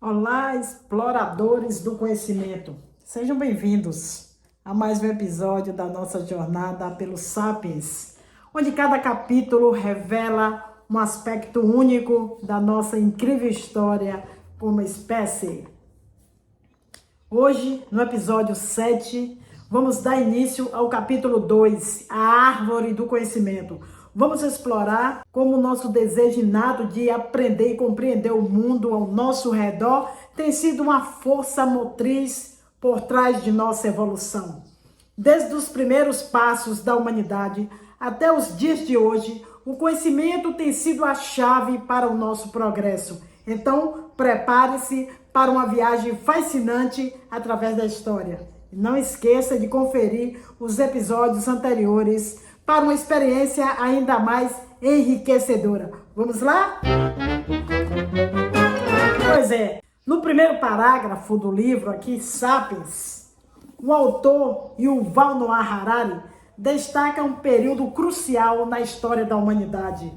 Olá, exploradores do conhecimento. Sejam bem-vindos a mais um episódio da nossa jornada pelo Sapiens, onde cada capítulo revela um aspecto único da nossa incrível história como espécie. Hoje, no episódio 7, vamos dar início ao capítulo 2, a árvore do conhecimento. Vamos explorar como o nosso desejo inato de aprender e compreender o mundo ao nosso redor tem sido uma força motriz por trás de nossa evolução. Desde os primeiros passos da humanidade até os dias de hoje, o conhecimento tem sido a chave para o nosso progresso. Então, prepare-se para uma viagem fascinante através da história. E não esqueça de conferir os episódios anteriores para uma experiência ainda mais enriquecedora. Vamos lá? Pois é, no primeiro parágrafo do livro aqui, Sapiens, o autor Yuval Noah Harari destaca um período crucial na história da humanidade.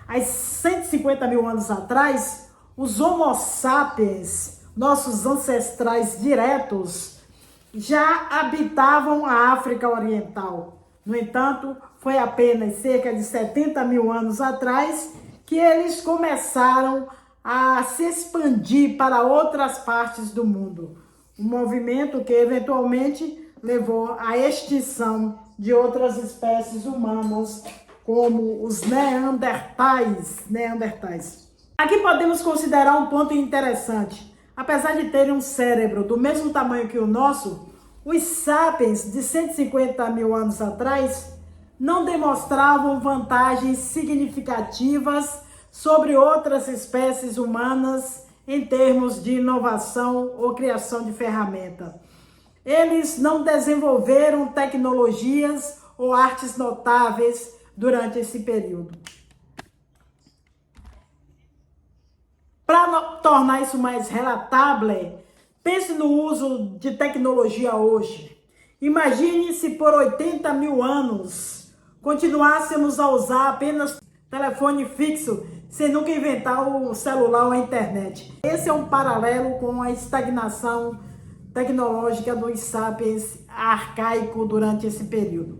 Há 150 mil anos atrás, os Homo sapiens, nossos ancestrais diretos, já habitavam a África Oriental. No entanto, foi apenas cerca de 70 mil anos atrás que eles começaram a se expandir para outras partes do mundo. Um movimento que eventualmente levou à extinção de outras espécies humanas, como os neandertais. Aqui podemos considerar um ponto interessante. Apesar de terem um cérebro do mesmo tamanho que o nosso, os sapiens de 150 mil anos atrás não demonstravam vantagens significativas sobre outras espécies humanas em termos de inovação ou criação de ferramenta. Eles não desenvolveram tecnologias ou artes notáveis durante esse período. Para tornar isso mais relatável, pense no uso de tecnologia hoje. Imagine se por 80 mil anos continuássemos a usar apenas telefone fixo, sem nunca inventar o celular ou a internet. Esse é um paralelo com a estagnação tecnológica dos sapiens arcaico durante esse período.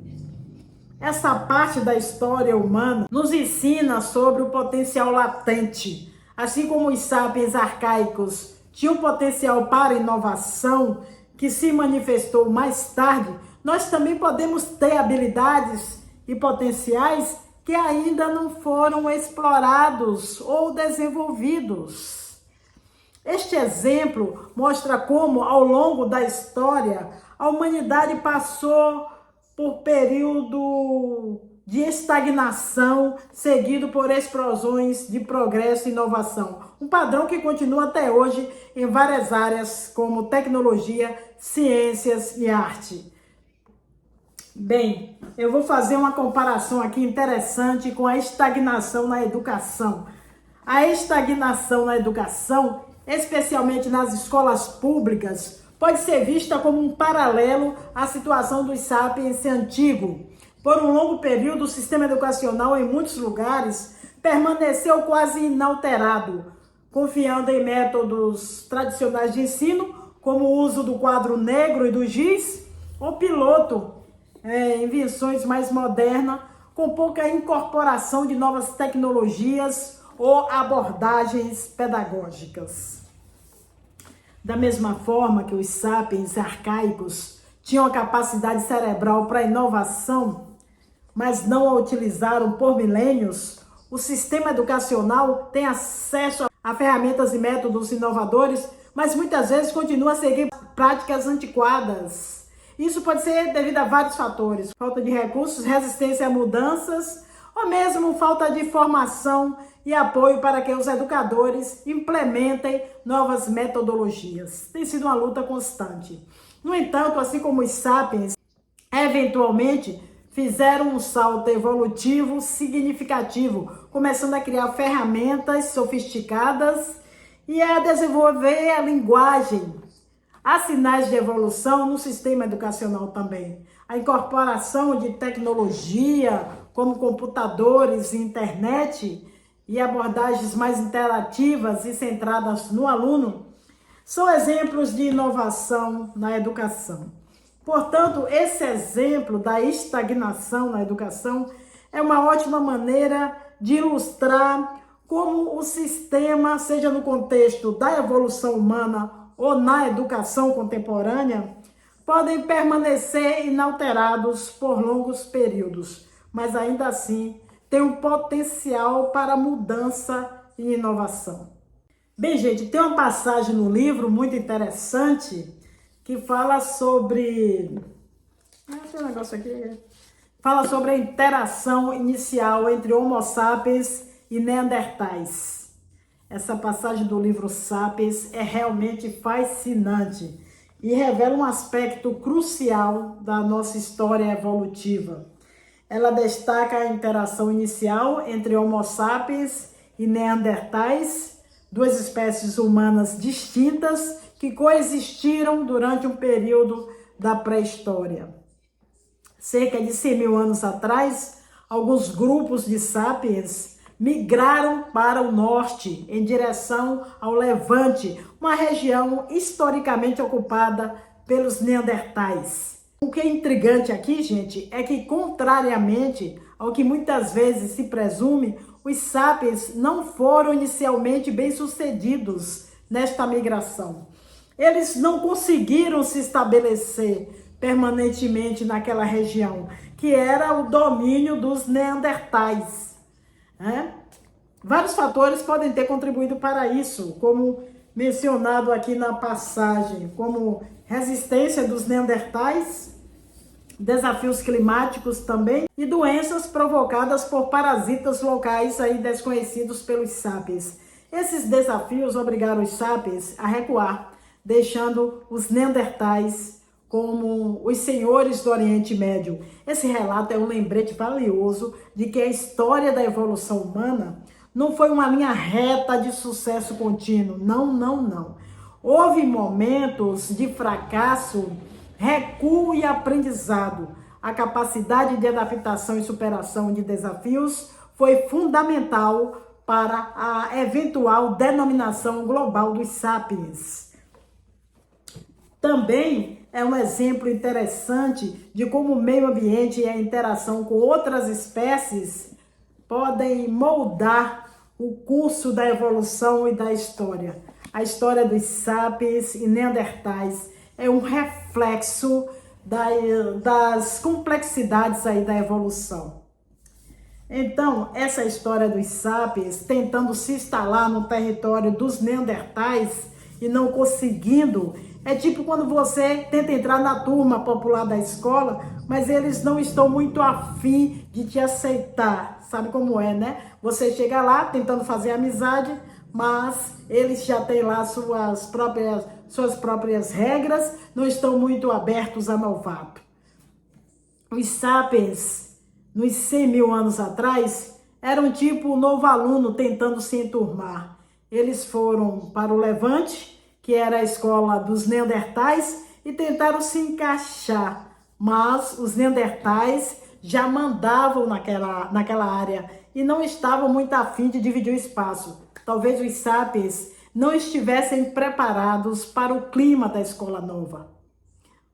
Essa parte da história humana nos ensina sobre o potencial latente. Assim como os sapiens arcaicos tinham potencial para inovação, que se manifestou mais tarde, nós também podemos ter habilidades e potenciais que ainda não foram explorados ou desenvolvidos. Este exemplo mostra como, ao longo da história, a humanidade passou por período de estagnação, seguido por explosões de progresso e inovação. Um padrão que continua até hoje em várias áreas, como tecnologia, ciências e arte. Bem, eu vou fazer uma comparação aqui interessante com a estagnação na educação. A estagnação na educação, especialmente nas escolas públicas, pode ser vista como um paralelo à situação dos sapiens antigos. Por um longo período, o sistema educacional em muitos lugares permaneceu quase inalterado, confiando em métodos tradicionais de ensino, como o uso do quadro negro e do giz, ou piloto, invenções mais modernas, com pouca incorporação de novas tecnologias ou abordagens pedagógicas. Da mesma forma que os sapiens arcaicos tinham a capacidade cerebral para inovação, mas não a utilizaram por milênios, o sistema educacional tem acesso a ferramentas e métodos inovadores, mas muitas vezes continua a seguir práticas antiquadas. Isso pode ser devido a vários fatores: falta de recursos, resistência a mudanças, ou mesmo falta de formação e apoio para que os educadores implementem novas metodologias. Tem sido uma luta constante. No entanto, assim como os sapiens, eventualmente fizeram um salto evolutivo significativo, começando a criar ferramentas sofisticadas e a desenvolver a linguagem. Há sinais de evolução no sistema educacional também. A incorporação de tecnologia, como computadores e internet, e abordagens mais interativas e centradas no aluno, são exemplos de inovação na educação. Portanto, esse exemplo da estagnação na educação é uma ótima maneira de ilustrar como o sistema, seja no contexto da evolução humana ou na educação contemporânea, podem permanecer inalterados por longos períodos, mas ainda assim tem um potencial para mudança e inovação. Bem, gente, tem uma passagem no livro muito interessante que fala sobre... Esse negócio aqui... Fala sobre a interação inicial entre Homo sapiens e Neandertais. Essa passagem do livro Sapiens é realmente fascinante e revela um aspecto crucial da nossa história evolutiva. Ela destaca a interação inicial entre Homo sapiens e Neandertais, duas espécies humanas distintas que coexistiram durante um período da pré-história. Cerca de 100 mil anos atrás, alguns grupos de sapiens migraram para o norte, em direção ao Levante, uma região historicamente ocupada pelos Neandertais. O que é intrigante aqui, gente, é que, contrariamente ao que muitas vezes se presume, os sapiens não foram inicialmente bem-sucedidos nesta migração. Eles não conseguiram se estabelecer permanentemente naquela região, que era o domínio dos Neandertais. Vários fatores podem ter contribuído para isso, como mencionado aqui na passagem, como resistência dos Neandertais, desafios climáticos também e doenças provocadas por parasitas locais aí desconhecidos pelos sapiens. Esses desafios obrigaram os sapiens a recuar, deixando os Neandertais como os senhores do Oriente Médio. Esse relato é um lembrete valioso de que a história da evolução humana não foi uma linha reta de sucesso contínuo. Não. Houve momentos de fracasso, recuo e aprendizado. A capacidade de adaptação e superação de desafios foi fundamental para a eventual denominação global dos sapiens. Também é um exemplo interessante de como o meio ambiente e a interação com outras espécies podem moldar o curso da evolução e da história. A história dos sapiens e neandertais é um reflexo das complexidades aí da evolução. Então, essa história dos sapiens tentando se instalar no território dos neandertais e não conseguindo, é tipo quando você tenta entrar na turma popular da escola, mas eles não estão muito afim de te aceitar. Sabe como é, né? Você chega lá tentando fazer amizade, mas eles já têm lá suas próprias regras, não estão muito abertos a novato. Os sapiens, nos 100 mil anos atrás, eram tipo o novo aluno tentando se enturmar. Eles foram para o Levante, que era a escola dos neandertais, e tentaram se encaixar, mas os neandertais já mandavam naquela área e não estavam muito afim de dividir o espaço. Talvez os sapiens não estivessem preparados para o clima da escola nova.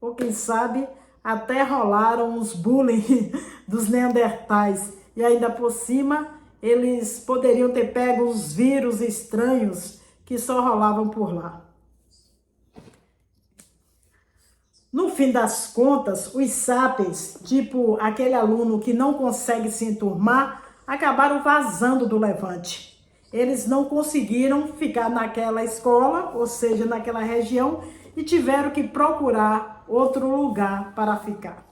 Ou quem sabe, até rolaram os bullying dos neandertais. E ainda por cima, eles poderiam ter pego os vírus estranhos que só rolavam por lá. No fim das contas, os sapiens, tipo aquele aluno que não consegue se enturmar, acabaram vazando do Levante. Eles não conseguiram ficar naquela escola, ou seja, naquela região, e tiveram que procurar outro lugar para ficar.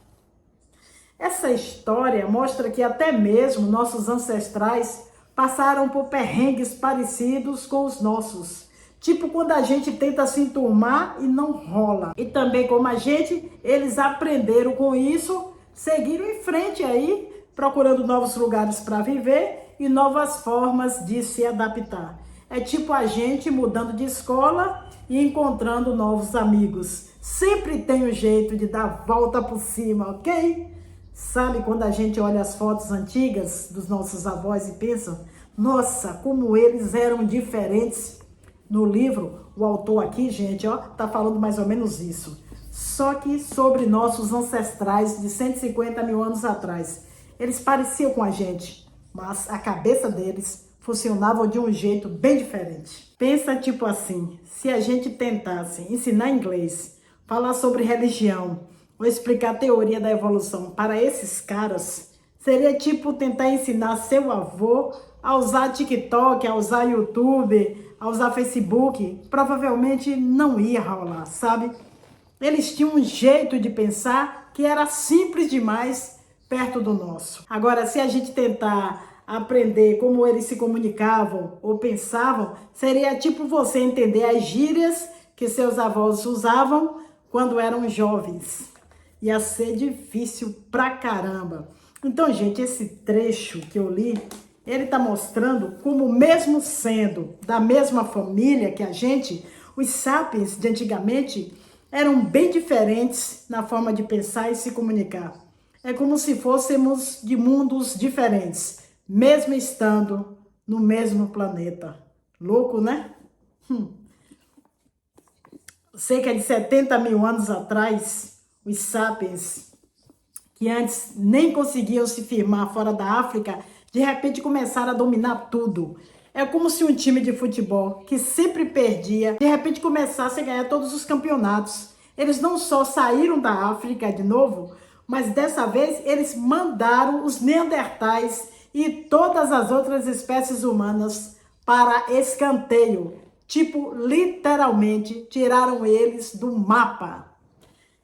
Essa história mostra que até mesmo nossos ancestrais passaram por perrengues parecidos com os nossos. Tipo quando a gente tenta se enturmar e não rola. E também como a gente, eles aprenderam com isso, seguiram em frente aí, procurando novos lugares para viver e novas formas de se adaptar. É tipo a gente mudando de escola e encontrando novos amigos. Sempre tem um jeito de dar volta por cima, ok? Sabe quando a gente olha as fotos antigas dos nossos avós e pensa, nossa, como eles eram diferentes No livro, o autor aqui, gente, ó, tá falando mais ou menos isso. Só que sobre nossos ancestrais de 150 mil anos atrás. Eles pareciam com a gente, mas a cabeça deles funcionava de um jeito bem diferente. Pensa tipo assim, se a gente tentasse ensinar inglês, falar sobre religião, ou explicar a teoria da evolução para esses caras, seria tipo tentar ensinar seu avô a usar TikTok, a usar YouTube, a usar Facebook. Provavelmente não ia rolar, sabe? Eles tinham um jeito de pensar que era simples demais perto do nosso. Agora, se a gente tentar aprender como eles se comunicavam ou pensavam, seria tipo você entender as gírias que seus avós usavam quando eram jovens. Ia ser difícil pra caramba. Então, gente, esse trecho que eu li, ele tá mostrando como mesmo sendo da mesma família que a gente, os sapiens de antigamente eram bem diferentes na forma de pensar e se comunicar. É como se fôssemos de mundos diferentes, mesmo estando no mesmo planeta. Louco, né? Cerca de 70 mil anos atrás, os sapiens, que antes nem conseguiam se firmar fora da África, de repente começaram a dominar tudo. É como se um time de futebol que sempre perdia, de repente começasse a ganhar todos os campeonatos. Eles não só saíram da África de novo, mas dessa vez eles mandaram os neandertais e todas as outras espécies humanas para escanteio. Tipo, literalmente tiraram eles do mapa.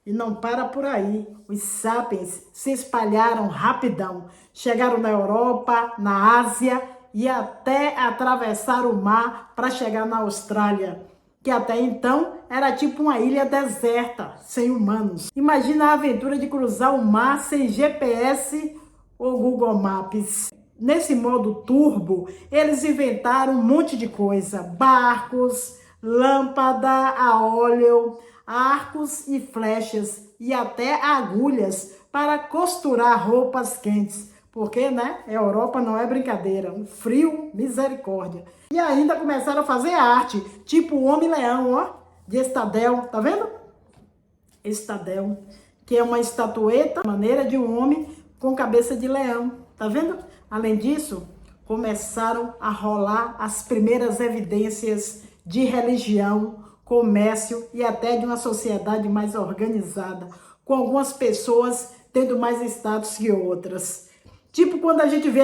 E não para por aí. Os sapiens se espalharam rapidão. Chegaram na Europa, na Ásia e até atravessaram o mar para chegar na Austrália, que até então era tipo uma ilha deserta, sem humanos. Imagina a aventura de cruzar o mar sem GPS ou Google Maps. Nesse modo turbo, eles inventaram um monte de coisa. Barcos, lâmpada a óleo, arcos e flechas e até agulhas para costurar roupas quentes. Porque, né, a Europa não é brincadeira, um frio, misericórdia. E ainda começaram a fazer arte, tipo o Homem-Leão, ó, de Estadel, tá vendo? Estadel, que é uma estatueta, maneira de um homem com cabeça de leão, tá vendo? Além disso, começaram a rolar as primeiras evidências de religião, comércio e até de uma sociedade mais organizada, com algumas pessoas tendo mais status que outras. Tipo quando a gente vê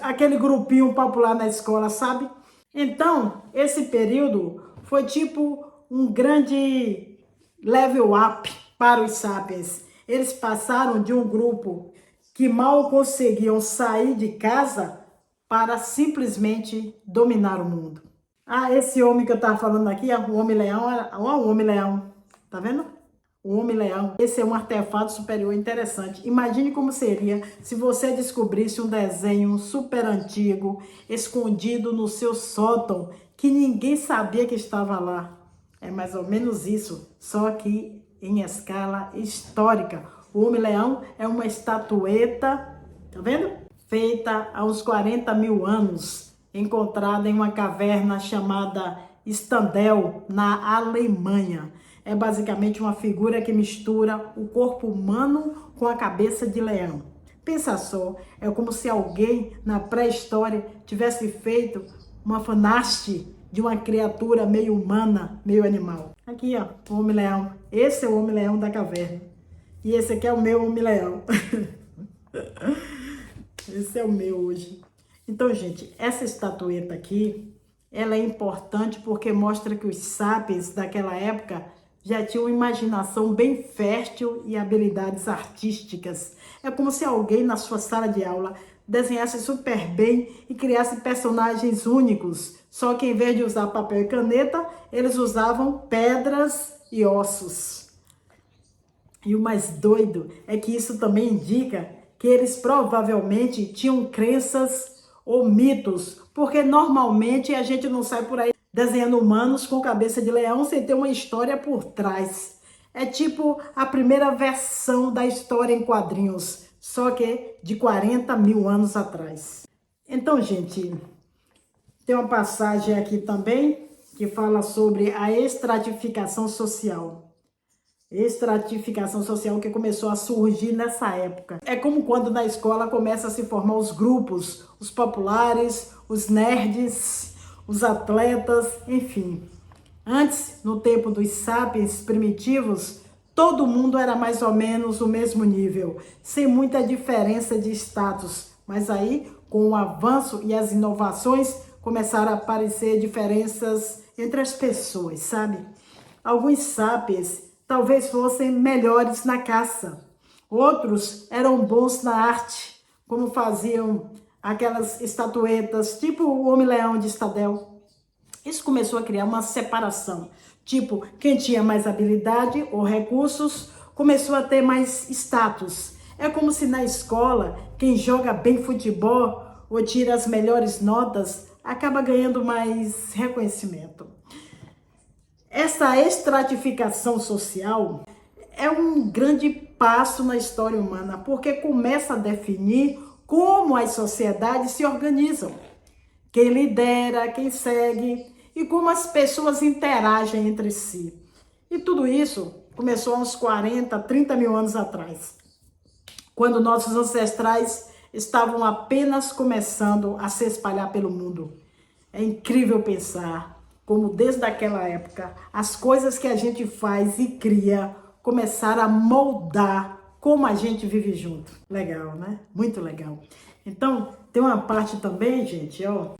aquele grupinho popular na escola, sabe? Então, esse período foi tipo um grande level up para os sapiens. Eles passaram de um grupo que mal conseguiam sair de casa para simplesmente dominar o mundo. Ah, esse homem que eu estava falando aqui, o Homem-Leão, ó, o Homem-Leão, tá vendo? O Homem-Leão, esse é um artefato superior interessante. Imagine como seria se você descobrisse um desenho super antigo, escondido no seu sótão, que ninguém sabia que estava lá. É mais ou menos isso, só que em escala histórica. O Homem-Leão é uma estatueta, tá vendo? Feita há uns 40 mil anos, encontrada em uma caverna chamada Stendel, na Alemanha. É basicamente uma figura que mistura o corpo humano com a cabeça de leão. Pensa só, é como se alguém na pré-história tivesse feito uma fanart de uma criatura meio humana, meio animal. Aqui, ó, o Homem-Leão. Esse é o Homem-Leão da caverna. E esse aqui é o meu Homem-Leão. Esse é o meu hoje. Então, gente, essa estatueta aqui, ela é importante porque mostra que os sapiens daquela época já tinham uma imaginação bem fértil e habilidades artísticas. É como se alguém na sua sala de aula desenhasse super bem e criasse personagens únicos. Só que em vez de usar papel e caneta, eles usavam pedras e ossos. E o mais doido é que isso também indica que eles provavelmente tinham crenças ou mitos, porque normalmente a gente não sai por aí desenhando humanos com cabeça de leão sem ter uma história por trás. É tipo a primeira versão da história em quadrinhos, só que de 40 mil anos atrás. Então, gente, tem uma passagem aqui também que fala sobre a estratificação social. Estratificação social que começou a surgir nessa época. É como quando na escola começa a se formar os grupos, os populares, os nerds, os atletas, enfim. Antes, no tempo dos sapiens primitivos, todo mundo era mais ou menos o mesmo nível, sem muita diferença de status. Mas aí, com o avanço e as inovações, começaram a aparecer diferenças entre as pessoas, sabe? Alguns sapiens talvez fossem melhores na caça. Outros eram bons na arte, como faziam aquelas estatuetas, tipo o Homem-Leão de Stadel. Isso começou a criar uma separação. Tipo, quem tinha mais habilidade ou recursos começou a ter mais status. É como se na escola, quem joga bem futebol ou tira as melhores notas acaba ganhando mais reconhecimento. Essa estratificação social é um grande passo na história humana, porque começa a definir como as sociedades se organizam, quem lidera, quem segue e como as pessoas interagem entre si. E tudo isso começou há uns 40, 30 mil anos atrás, quando nossos ancestrais estavam apenas começando a se espalhar pelo mundo. É incrível pensar como desde aquela época as coisas que a gente faz e cria começaram a moldar como a gente vive junto. Legal, né? Muito legal. Então, tem uma parte também, gente, ó,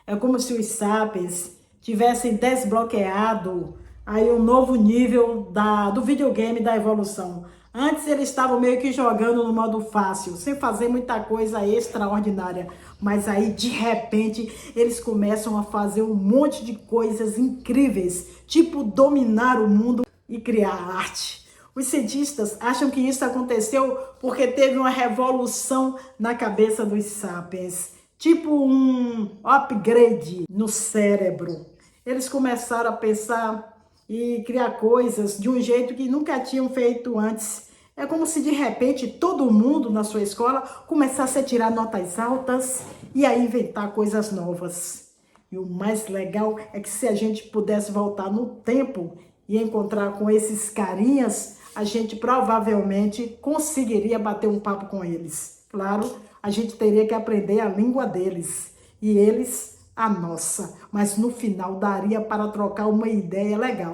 é como se os sapiens tivessem desbloqueado aí um novo nível do videogame da evolução. Antes eles estavam meio que jogando no modo fácil, sem fazer muita coisa extraordinária. Mas aí, de repente, eles começam a fazer um monte de coisas incríveis, tipo dominar o mundo e criar arte. Os cientistas acham que isso aconteceu porque teve uma revolução na cabeça dos sapiens, tipo um upgrade no cérebro. Eles começaram a pensar e criar coisas de um jeito que nunca tinham feito antes. É como se de repente todo mundo na sua escola começasse a tirar notas altas e a inventar coisas novas. E o mais legal é que se a gente pudesse voltar no tempo e encontrar com esses carinhas, a gente provavelmente conseguiria bater um papo com eles. Claro, a gente teria que aprender a língua deles e eles a nossa, mas no final daria para trocar uma ideia legal.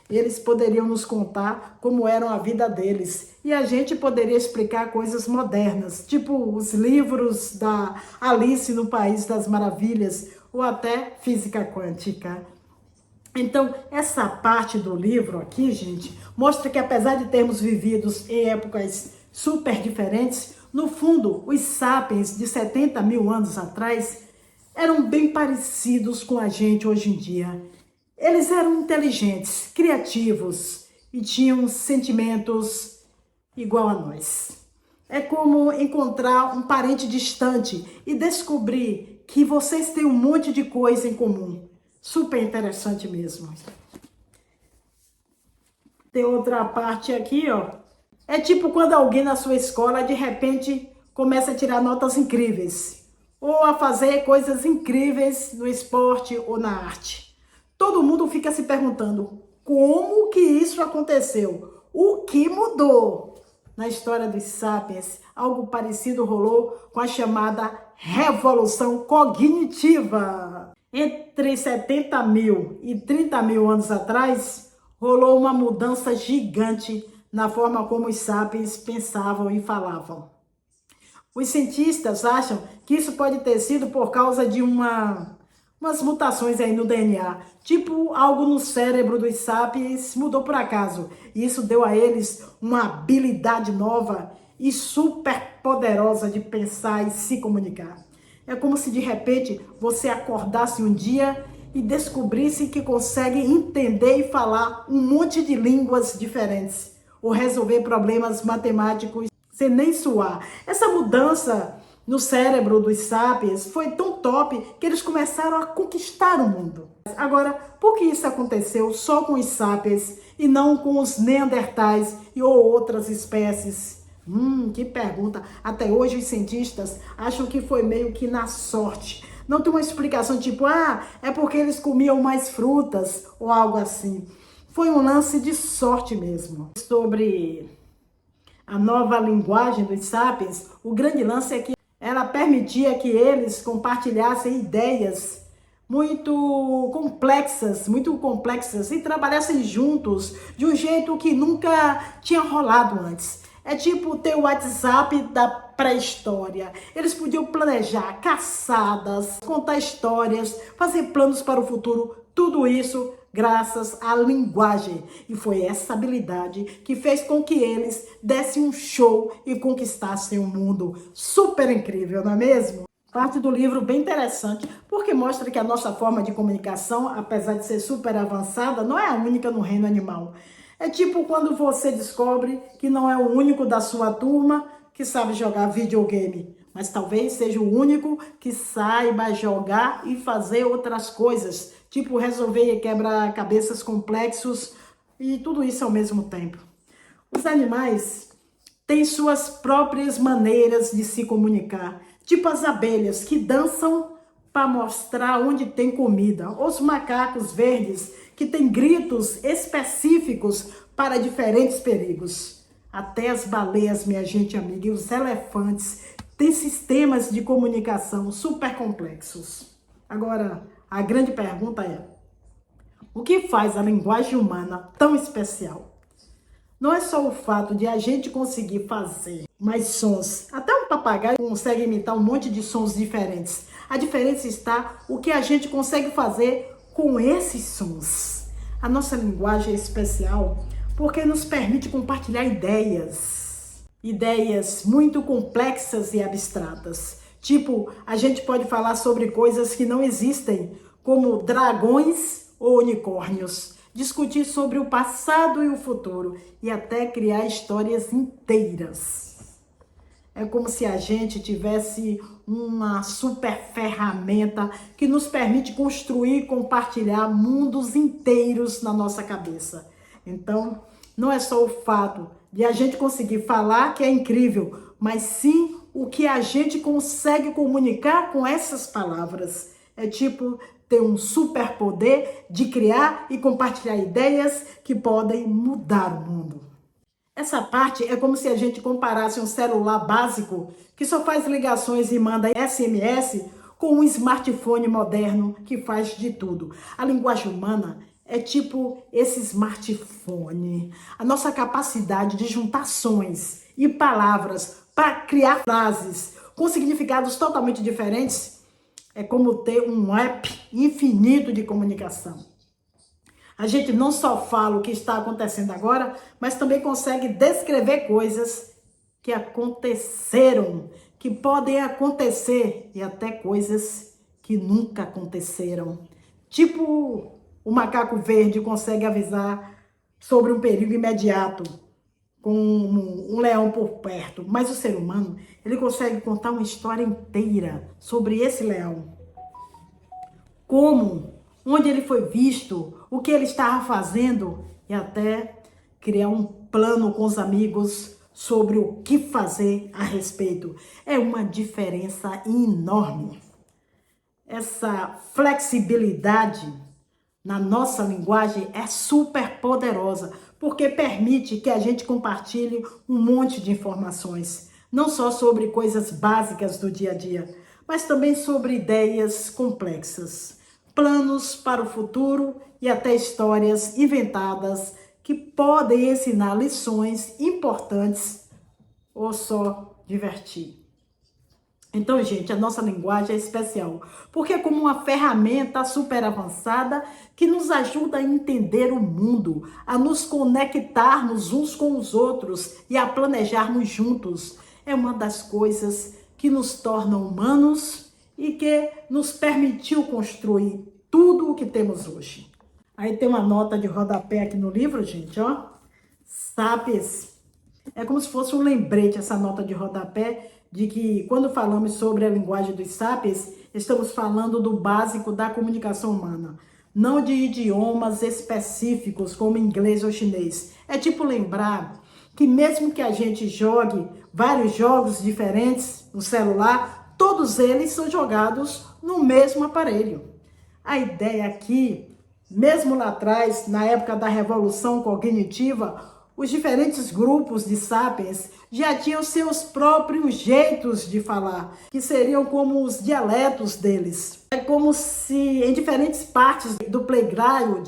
Eles poderiam nos contar como era a vida deles e a gente poderia explicar coisas modernas, tipo os livros da Alice no País das Maravilhas ou até física quântica. Então, essa parte do livro aqui, gente, mostra que apesar de termos vivido em épocas super diferentes, no fundo, os sapiens de 70 mil anos atrás eram bem parecidos com a gente hoje em dia. Eles eram inteligentes, criativos e tinham sentimentos igual a nós. É como encontrar um parente distante e descobrir que vocês têm um monte de coisa em comum. Super interessante mesmo. Tem outra parte aqui, ó. É tipo quando alguém na sua escola de repente começa a tirar notas incríveis ou a fazer coisas incríveis no esporte ou na arte. Todo mundo fica se perguntando como que isso aconteceu? O que mudou? Na história dos sapiens, algo parecido rolou com a chamada revolução cognitiva. Entre 70 mil e 30 mil anos atrás, rolou uma mudança gigante na forma como os sapiens pensavam e falavam. Os cientistas acham que isso pode ter sido por causa de umas mutações aí no DNA. Tipo, algo no cérebro dos sapiens mudou por acaso. E isso deu a eles uma habilidade nova e super poderosa de pensar e se comunicar. É como se de repente você acordasse um dia e descobrisse que consegue entender e falar um monte de línguas diferentes. Ou resolver problemas matemáticos sem nem suar. Essa mudança no cérebro dos sapiens foi tão top que eles começaram a conquistar o mundo. Agora, por que isso aconteceu só com os sapiens e não com os neandertais e ou outras espécies? Que pergunta. Até hoje os cientistas acham que foi meio que na sorte. Não tem uma explicação tipo, é porque eles comiam mais frutas ou algo assim. Foi um lance de sorte mesmo. Sobre a nova linguagem dos sapiens, o grande lance é que ela permitia que eles compartilhassem ideias muito complexas e trabalhassem juntos de um jeito que nunca tinha rolado antes. É tipo ter o WhatsApp da pré-história. Eles podiam planejar caçadas, contar histórias, fazer planos para o futuro, tudo isso graças à linguagem. E foi essa habilidade que fez com que eles dessem um show e conquistassem o mundo. Super incrível, não é mesmo? Parte do livro bem interessante, porque mostra que a nossa forma de comunicação, apesar de ser super avançada, não é a única no reino animal. É tipo quando você descobre que não é o único da sua turma que sabe jogar videogame, mas talvez seja o único que saiba jogar e fazer outras coisas, tipo resolver quebra-cabeças complexos e tudo isso ao mesmo tempo. Os animais têm suas próprias maneiras de se comunicar, tipo as abelhas que dançam para mostrar onde tem comida, os macacos verdes que têm gritos específicos para diferentes perigos. Até as baleias, minha gente amiga, e os elefantes têm sistemas de comunicação super complexos. Agora, a grande pergunta é: o que faz a linguagem humana tão especial? Não é só o fato de a gente conseguir fazer mais sons. Até um papagaio consegue imitar um monte de sons diferentes. A diferença está o que a gente consegue fazer com esses sons. A nossa linguagem é especial porque nos permite compartilhar ideias. Ideias muito complexas e abstratas. Tipo, a gente pode falar sobre coisas que não existem, como dragões ou unicórnios. Discutir sobre o passado e o futuro e até criar histórias inteiras. É como se a gente tivesse uma super ferramenta que nos permite construir e compartilhar mundos inteiros na nossa cabeça. Então, não é só o fato de a gente conseguir falar que é incrível, mas sim o que a gente consegue comunicar com essas palavras. É tipo ter um superpoder de criar e compartilhar ideias que podem mudar o mundo. Essa parte é como se a gente comparasse um celular básico que só faz ligações e manda SMS com um smartphone moderno que faz de tudo. A linguagem humana é tipo esse smartphone. A nossa capacidade de juntar sons e palavras para criar frases com significados totalmente diferentes é como ter um app infinito de comunicação. A gente não só fala o que está acontecendo agora, mas também consegue descrever coisas que aconteceram, que podem acontecer e até coisas que nunca aconteceram. Tipo, o macaco verde consegue avisar sobre um perigo imediato com um leão por perto, mas o ser humano, ele consegue contar uma história inteira sobre esse leão. Como, onde ele foi visto, o que ele estava fazendo e até criar um plano com os amigos sobre o que fazer a respeito. É uma diferença enorme. Essa flexibilidade na nossa linguagem é super poderosa, porque permite que a gente compartilhe um monte de informações, não só sobre coisas básicas do dia a dia, mas também sobre ideias complexas, planos para o futuro e até histórias inventadas que podem ensinar lições importantes ou só divertir. Então, gente, a nossa linguagem é especial, porque é como uma ferramenta super avançada que nos ajuda a entender o mundo, a nos conectarmos uns com os outros e a planejarmos juntos. É uma das coisas que nos tornam humanos e que nos permitiu construir tudo o que temos hoje. Aí tem uma nota de rodapé aqui no livro, gente, ó. Sapiens. É como se fosse um lembrete essa nota de rodapé de que quando falamos sobre a linguagem dos sapiens, estamos falando do básico da comunicação humana, não de idiomas específicos como inglês ou chinês. É tipo lembrar que mesmo que a gente jogue vários jogos diferentes no celular, todos eles são jogados no mesmo aparelho. A ideia aqui, mesmo lá atrás, na época da Revolução Cognitiva, os diferentes grupos de sapiens já tinham seus próprios jeitos de falar, que seriam como os dialetos deles. É como se em diferentes partes do playground,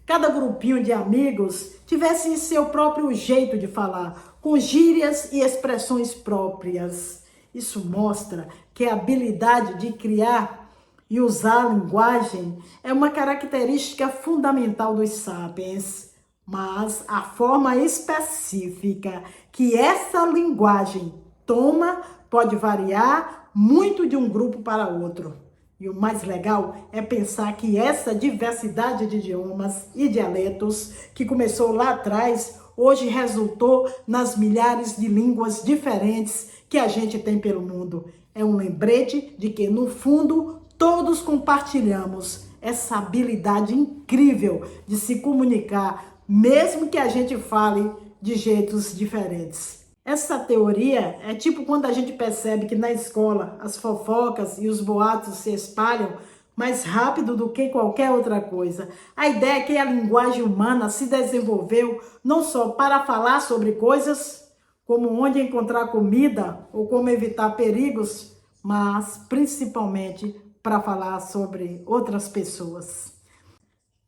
cada grupinho de amigos tivesse seu próprio jeito de falar, com gírias e expressões próprias. Isso mostra que a habilidade de criar e usar a linguagem é uma característica fundamental dos sapiens. Mas a forma específica que essa linguagem toma pode variar muito de um grupo para outro. E o mais legal é pensar que essa diversidade de idiomas e dialetos que começou lá atrás, hoje resultou nas milhares de línguas diferentes que a gente tem pelo mundo. É um lembrete de que, no fundo, todos compartilhamos essa habilidade incrível de se comunicar, mesmo que a gente fale de jeitos diferentes. Essa teoria é tipo quando a gente percebe que na escola as fofocas e os boatos se espalham mais rápido do que qualquer outra coisa. A ideia é que a linguagem humana se desenvolveu não só para falar sobre coisas, como onde encontrar comida ou como evitar perigos, mas principalmente para falar sobre outras pessoas.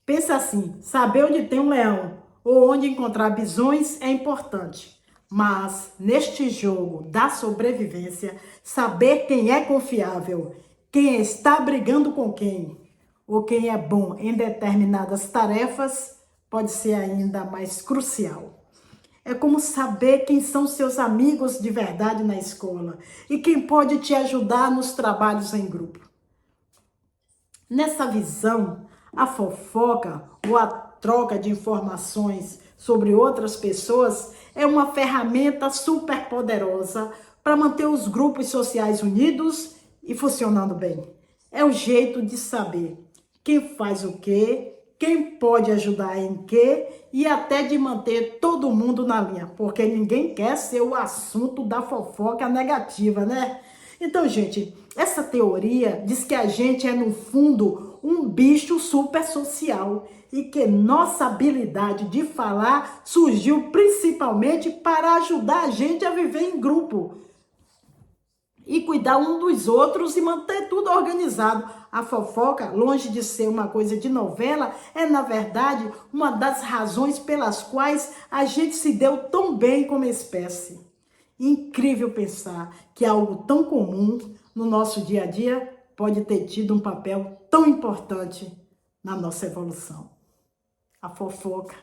Pensa assim, saber onde tem um leão ou onde encontrar bisões é importante. Mas, neste jogo da sobrevivência, saber quem é confiável, quem está brigando com quem, ou quem é bom em determinadas tarefas, pode ser ainda mais crucial. É como saber quem são seus amigos de verdade na escola e quem pode te ajudar nos trabalhos em grupo. Nessa visão, a fofoca ou a troca de informações sobre outras pessoas é uma ferramenta super poderosa para manter os grupos sociais unidos e funcionando bem. É o jeito de saber quem faz o quê, quem pode ajudar em quê e até de manter todo mundo na linha, porque ninguém quer ser o assunto da fofoca negativa, né? Então, gente, essa teoria diz que a gente é, no fundo, um bicho super social e que nossa habilidade de falar surgiu principalmente para ajudar a gente a viver em grupo e cuidar um dos outros e manter tudo organizado. A fofoca, longe de ser uma coisa de novela, é, na verdade, uma das razões pelas quais a gente se deu tão bem como espécie. Incrível pensar que algo tão comum no nosso dia a dia pode ter tido um papel tão importante na nossa evolução. A fofoca.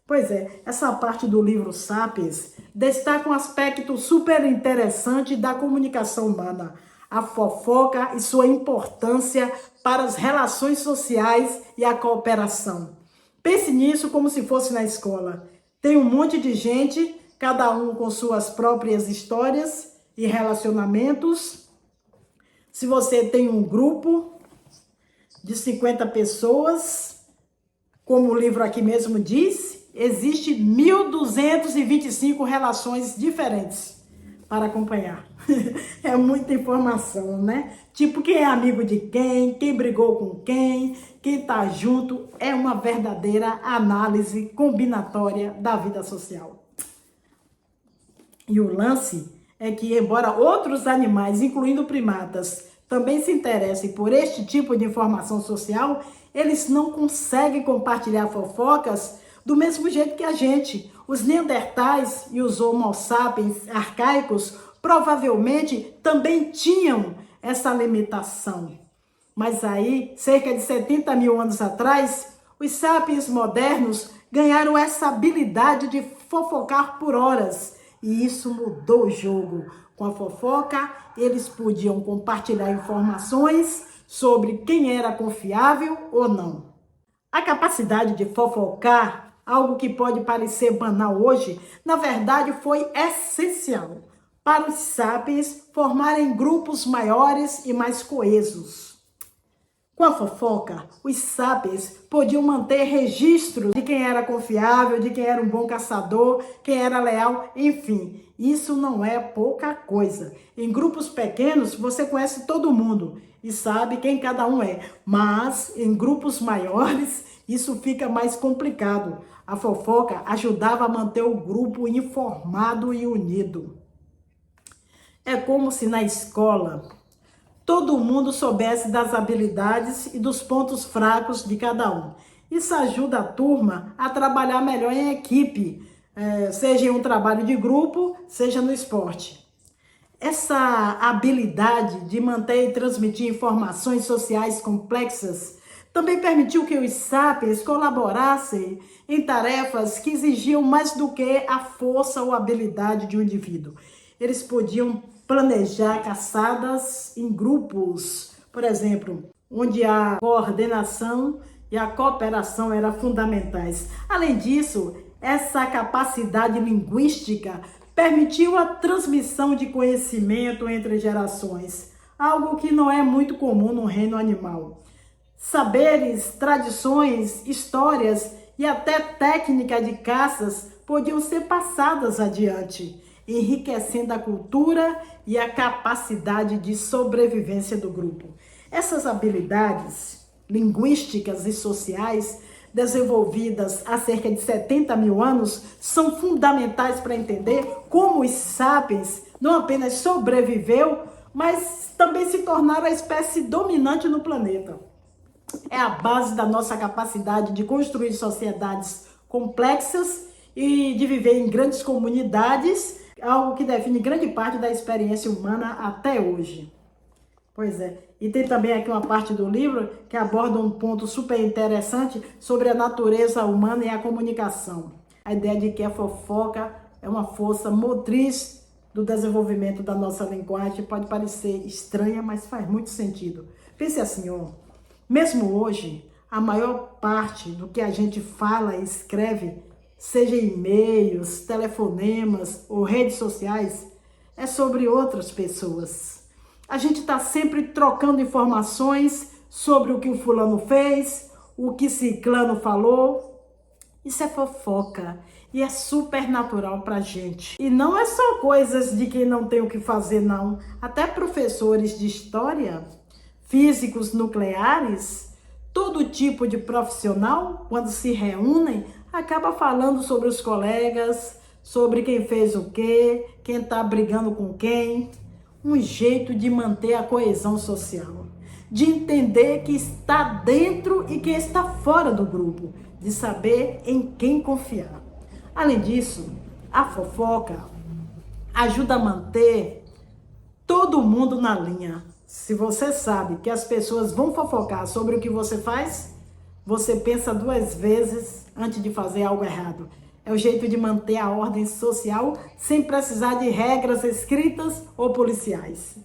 Pois é, essa parte do livro Sapiens destaca um aspecto super interessante da comunicação humana, a fofoca e sua importância para as relações sociais e a cooperação. Pense nisso como se fosse na escola. Tem um monte de gente, cada um com suas próprias histórias e relacionamentos. Se você tem um grupo de 50 pessoas, como o livro aqui mesmo diz, existe 1.225 relações diferentes para acompanhar. É muita informação, né? Tipo, quem é amigo de quem brigou com quem tá junto. É uma verdadeira análise combinatória da vida social. E o lance é que, embora outros animais, incluindo primatas, também se interessem por este tipo de informação social, eles não conseguem compartilhar fofocas do mesmo jeito que a gente. Os neandertais e os homo sapiens arcaicos provavelmente também tinham essa limitação. Mas aí, cerca de 70 mil anos atrás, os sapiens modernos ganharam essa habilidade de fofocar por horas. E isso mudou o jogo. Com a fofoca, eles podiam compartilhar informações sobre quem era confiável ou não. A capacidade de fofocar, algo que pode parecer banal hoje, na verdade foi essencial para os sapiens formarem grupos maiores e mais coesos. Com a fofoca, os sapiens podiam manter registro de quem era confiável, de quem era um bom caçador, quem era leal, enfim. Isso não é pouca coisa. Em grupos pequenos, você conhece todo mundo. e sabe quem cada um é. Mas em grupos maiores, isso fica mais complicado. A fofoca ajudava a manter o grupo informado e unido. É como se na escola todo mundo soubesse das habilidades e dos pontos fracos de cada um. Isso ajuda a turma a trabalhar melhor em equipe, seja em um trabalho de grupo, seja no esporte. Essa habilidade de manter e transmitir informações sociais complexas também permitiu que os sapiens colaborassem em tarefas que exigiam mais do que a força ou habilidade de um indivíduo. Eles podiam planejar caçadas em grupos, por exemplo, onde a coordenação e a cooperação eram fundamentais. Além disso, essa capacidade linguística permitiu a transmissão de conhecimento entre gerações, algo que não é muito comum no reino animal. Saberes, tradições, histórias e até técnica de caças podiam ser passadas adiante, enriquecendo a cultura e a capacidade de sobrevivência do grupo. Essas habilidades linguísticas e sociais, desenvolvidas há cerca de 70 mil anos, são fundamentais para entender como os sapiens não apenas sobreviveu, mas também se tornaram a espécie dominante no planeta. É a base da nossa capacidade de construir sociedades complexas e de viver em grandes comunidades, algo que define grande parte da experiência humana até hoje. Pois é. E tem também aqui uma parte do livro que aborda um ponto super interessante sobre a natureza humana e a comunicação. A ideia de que a fofoca é uma força motriz do desenvolvimento da nossa linguagem pode parecer estranha, mas faz muito sentido. Pense assim, mesmo hoje, a maior parte do que a gente fala e escreve, seja e-mails, telefonemas ou redes sociais, é sobre outras pessoas. A gente está sempre trocando informações sobre o que o fulano fez, o que ciclano falou. Isso é fofoca e é super natural pra gente. E não é só coisas de quem não tem o que fazer, não. Até professores de história, físicos nucleares, todo tipo de profissional, quando se reúnem, acaba falando sobre os colegas, sobre quem fez o quê, quem está brigando com quem. Um jeito de manter a coesão social, de entender que está dentro e quem está fora do grupo, de saber em quem confiar. Além disso, a fofoca ajuda a manter todo mundo na linha. Se você sabe que as pessoas vão fofocar sobre o que você faz, você pensa duas vezes antes de fazer algo errado. É o jeito de manter a ordem social sem precisar de regras escritas ou policiais.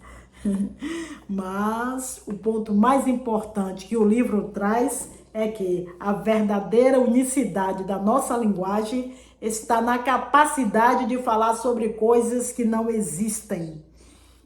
Mas o ponto mais importante que o livro traz é que a verdadeira unicidade da nossa linguagem está na capacidade de falar sobre coisas que não existem.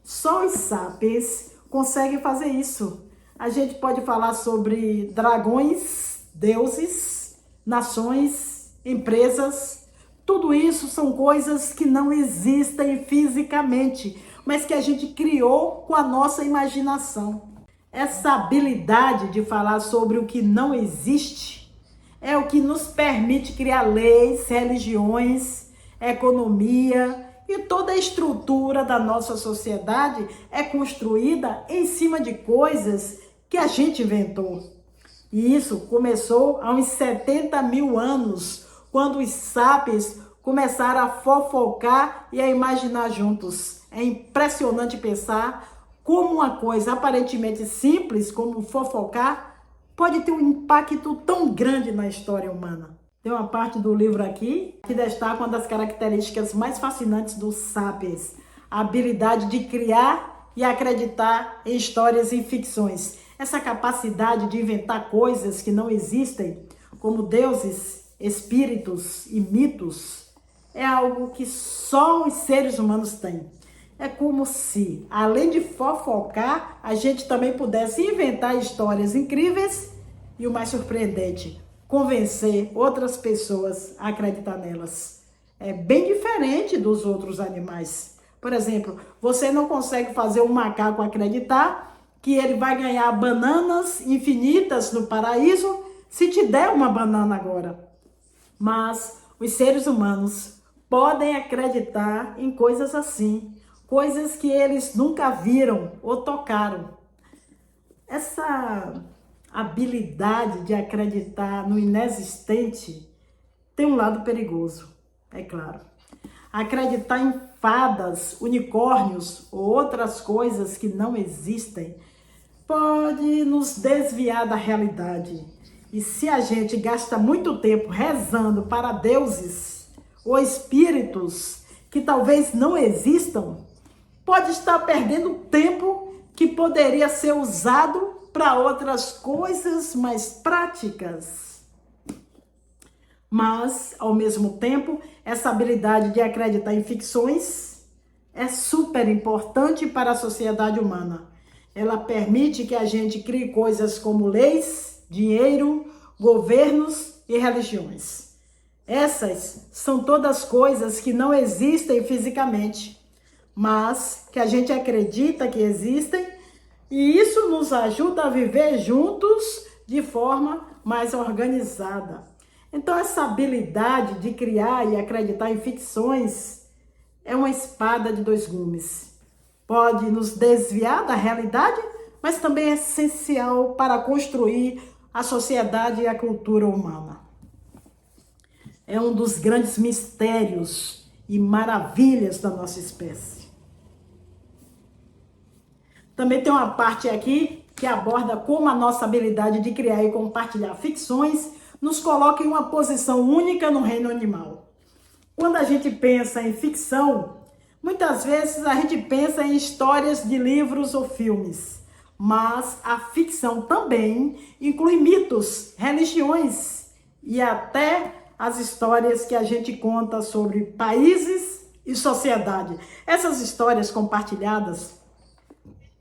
Só os sapiens conseguem fazer isso. A gente pode falar sobre dragões, deuses, nações, empresas. Tudo isso são coisas que não existem fisicamente, mas que a gente criou com a nossa imaginação. Essa habilidade de falar sobre o que não existe é o que nos permite criar leis, religiões, economia e toda a estrutura da nossa sociedade é construída em cima de coisas que a gente inventou. E isso começou há uns 70 mil anos, quando os sapiens começaram a fofocar e a imaginar juntos. É impressionante pensar como uma coisa aparentemente simples, como fofocar, pode ter um impacto tão grande na história humana. Tem uma parte do livro aqui que destaca uma das características mais fascinantes dos sapiens, a habilidade de criar e acreditar em histórias e ficções. Essa capacidade de inventar coisas que não existem, como deuses, espíritos e mitos, é algo que só os seres humanos têm. É como se, além de fofocar, a gente também pudesse inventar histórias incríveis e, o mais surpreendente, convencer outras pessoas a acreditar nelas. É bem diferente dos outros animais. Por exemplo, você não consegue fazer um macaco acreditar que ele vai ganhar bananas infinitas no paraíso se te der uma banana agora. Mas os seres humanos podem acreditar em coisas assim, coisas que eles nunca viram ou tocaram. Essa habilidade de acreditar no inexistente tem um lado perigoso, é claro. Acreditar em fadas, unicórnios ou outras coisas que não existem pode nos desviar da realidade. E se a gente gasta muito tempo rezando para deuses ou espíritos que talvez não existam, pode estar perdendo tempo que poderia ser usado para outras coisas mais práticas. Mas, ao mesmo tempo, essa habilidade de acreditar em ficções é super importante para a sociedade humana. Ela permite que a gente crie coisas como leis, dinheiro, governos e religiões. Essas são todas coisas que não existem fisicamente, mas que a gente acredita que existem, e isso nos ajuda a viver juntos de forma mais organizada. Então, essa habilidade de criar e acreditar em ficções é uma espada de dois gumes. Pode nos desviar da realidade, mas também é essencial para construir a sociedade e a cultura humana. É um dos grandes mistérios e maravilhas da nossa espécie. Também tem uma parte aqui que aborda como a nossa habilidade de criar e compartilhar ficções nos coloca em uma posição única no reino animal. Quando a gente pensa em ficção, muitas vezes a gente pensa em histórias de livros ou filmes, mas a ficção também inclui mitos, religiões e até as histórias que a gente conta sobre países e sociedade. Essas histórias compartilhadas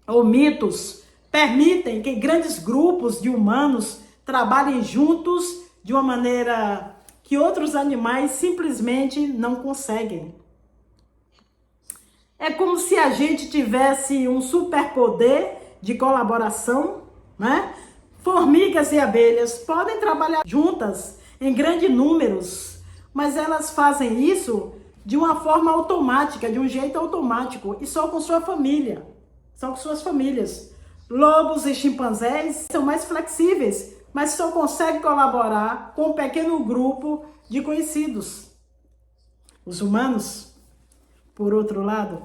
ou mitos permitem que grandes grupos de humanos trabalhem juntos de uma maneira que outros animais simplesmente não conseguem. É como se a gente tivesse um superpoder de colaboração, né? Formigas e abelhas podem trabalhar juntas em grandes números, mas elas fazem isso de uma forma automática, de um jeito automático, e só com sua família, só com suas famílias. Lobos e chimpanzés são mais flexíveis, mas só conseguem colaborar com um pequeno grupo de conhecidos. Os humanos, por outro lado,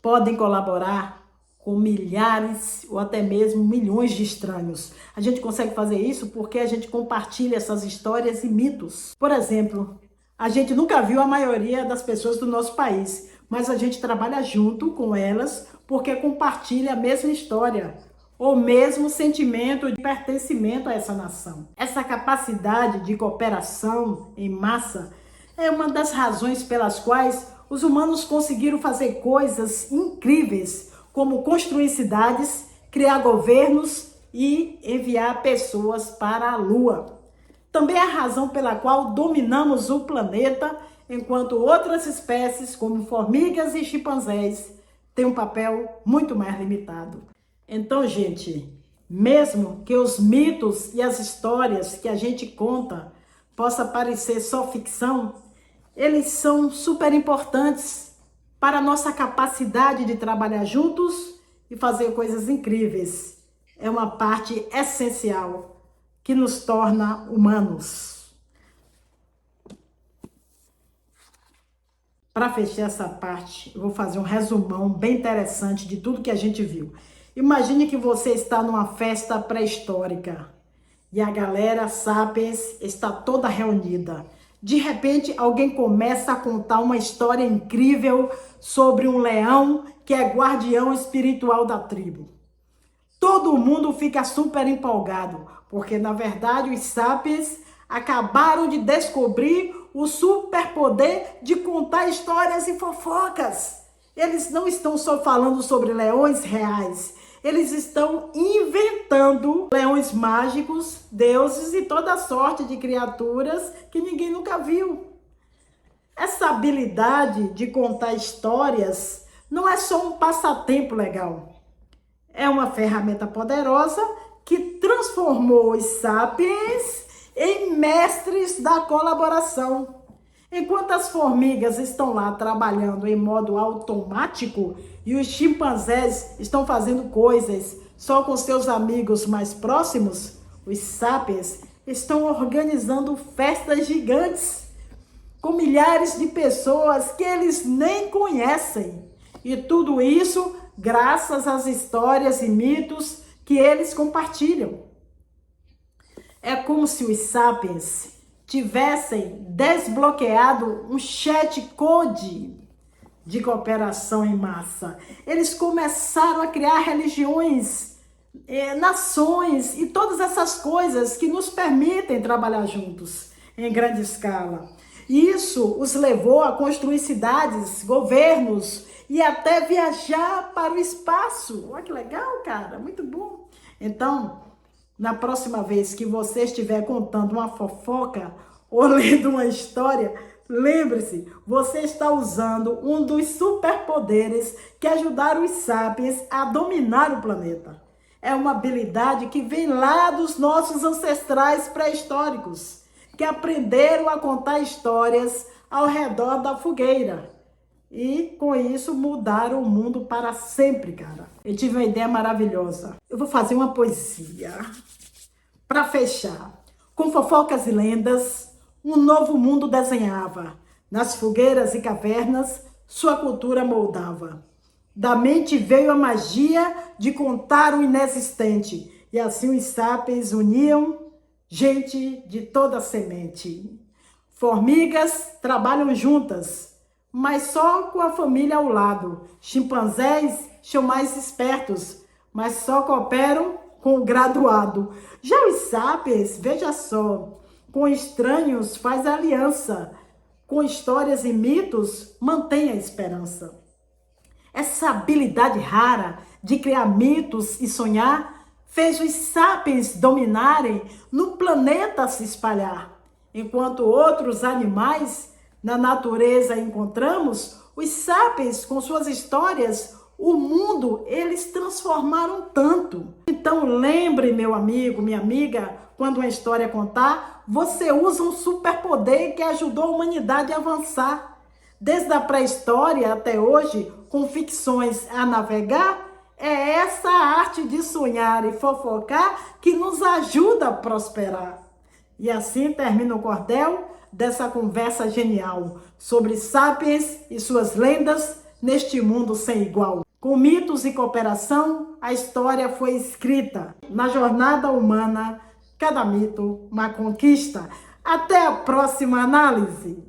podem colaborar com milhares ou até mesmo milhões de estranhos. A gente consegue fazer isso porque a gente compartilha essas histórias e mitos. Por exemplo, a gente nunca viu a maioria das pessoas do nosso país, mas a gente trabalha junto com elas porque compartilha a mesma história, ou mesmo sentimento de pertencimento a essa nação. Essa capacidade de cooperação em massa é uma das razões pelas quais os humanos conseguiram fazer coisas incríveis, como construir cidades, criar governos e enviar pessoas para a Lua. Também é a razão pela qual dominamos o planeta, enquanto outras espécies, como formigas e chimpanzés, têm um papel muito mais limitado. Então, gente, mesmo que os mitos e as histórias que a gente conta possa parecer só ficção, eles são super importantes para a nossa capacidade de trabalhar juntos e fazer coisas incríveis. É uma parte essencial que nos torna humanos. Para fechar essa parte, eu vou fazer um resumão bem interessante de tudo que a gente viu. Imagine que você está numa festa pré-histórica e a galera Sapiens está toda reunida. De repente, alguém começa a contar uma história incrível sobre um leão que é guardião espiritual da tribo. Todo mundo fica super empolgado, porque na verdade os Sapiens acabaram de descobrir o superpoder de contar histórias e fofocas. Eles não estão só falando sobre leões reais, eles estão inventando leões mágicos, deuses e toda sorte de criaturas que ninguém nunca viu. Essa habilidade de contar histórias não é só um passatempo legal. É uma ferramenta poderosa que transformou os sapiens em mestres da colaboração. Enquanto as formigas estão lá trabalhando em modo automático e os chimpanzés estão fazendo coisas só com seus amigos mais próximos, os sapiens estão organizando festas gigantes com milhares de pessoas que eles nem conhecem. E tudo isso graças às histórias e mitos que eles compartilham. É como se os sapiens tivessem desbloqueado um chat code de cooperação em massa. Eles começaram a criar religiões, nações e todas essas coisas que nos permitem trabalhar juntos em grande escala. Isso os levou a construir cidades, governos e até viajar para o espaço. Olha que legal, cara, muito bom. Então, na próxima vez que você estiver contando uma fofoca ou lendo uma história, lembre-se, você está usando um dos superpoderes que ajudaram os sapiens a dominar o planeta. É uma habilidade que vem lá dos nossos ancestrais pré-históricos, que aprenderam a contar histórias ao redor da fogueira. E com isso mudaram o mundo para sempre, cara. Eu tive uma ideia maravilhosa. Eu vou fazer uma poesia para fechar. Com fofocas e lendas, um novo mundo desenhava. Nas fogueiras e cavernas, sua cultura moldava. Da mente veio a magia de contar o inexistente. E assim os sapiens uniam gente de toda semente. Formigas trabalham juntas, mas só com a família ao lado. Chimpanzés são mais espertos, mas só cooperam com o graduado. Já os sapiens, veja só, com estranhos faz aliança, com histórias e mitos mantém a esperança. Essa habilidade rara de criar mitos e sonhar fez os sapiens dominarem no planeta se espalhar. Enquanto outros animais na natureza encontramos, os sapiens com suas histórias, o mundo eles transformaram tanto. Então lembre, meu amigo, minha amiga, quando uma história contar, você usa um superpoder que ajudou a humanidade a avançar. Desde a pré-história até hoje, com ficções a navegar, é essa arte de sonhar e fofocar que nos ajuda a prosperar. E assim termina o cordel dessa conversa genial sobre sapiens e suas lendas neste mundo sem igual. Com mitos e cooperação, a história foi escrita. Na jornada humana, cada mito uma conquista. Até a próxima análise!